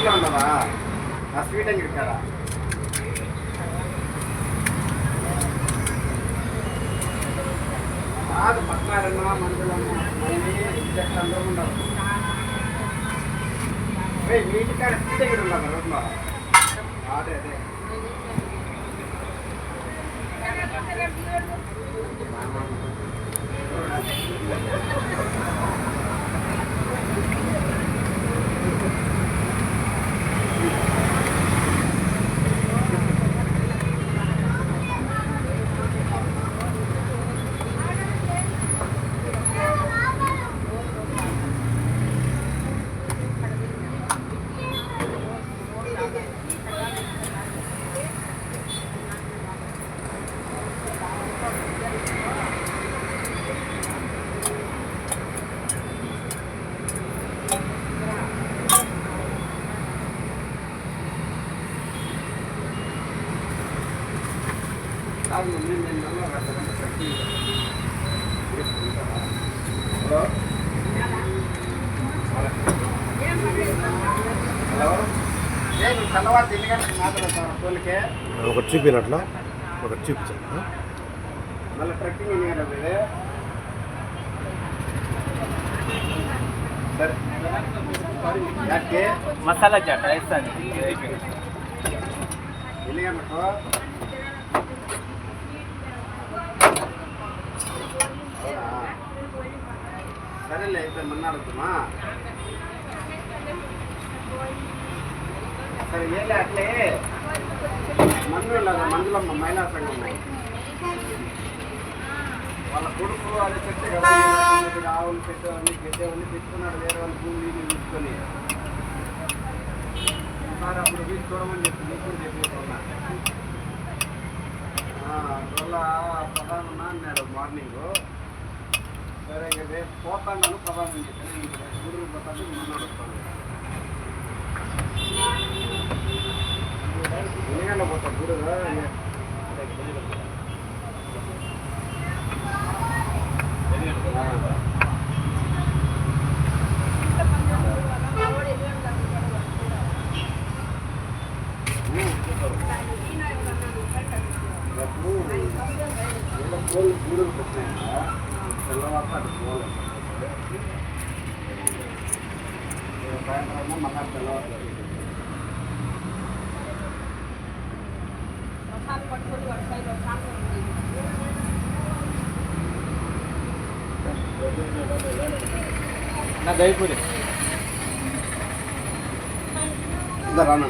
ఊర్లో ఉండదా ఆ స్వీట్ అంగడి కదా కాదు పట్నారన్న మందులమ్మ అందరూ ఉండరు నీటి కాడ స్వీట్ అంగడి ఉండదు రోడ్లో అదే అదే ఒకటి చూపినట్లా ఒకటి చూపించాను మళ్ళీ ట్రెక్కింగ్ సరే మసాలా చాట్ వేస్తాను ఎన్ని గంటలకు సరేలే అయితే మన్నాడుతుమా సరే ఏలే అట్లే మందులమ్మ మహిళా సంఘం వాళ్ళ కొడుకు అది చెట్టు కదా ఆవులు చెట్టు అన్ని గడ్డేవన్నీ తెచ్చుకున్నాడు వేరే వాళ్ళు భూమి తీసుకొని సార్ అప్పుడు వీళ్ళు చూడమని చెప్పి నీకు చెప్పిపోతున్నా అందువల్ల ప్రధాన అన్నాడు మార్నింగ్ సరే ఇంకా రేపు పోతాను ప్రధానం చెప్పి ఊరికి పోతాను మన్నాడు వస్తాను ఎన్ని గంటలకు పోతాను గురు కోళ్ళు గూడులు పెట్టినాయా తెల్లవారు అది పోలేదు సాయంత్రం మళ్ళా తెల్లవారు నా దయపూరి రానా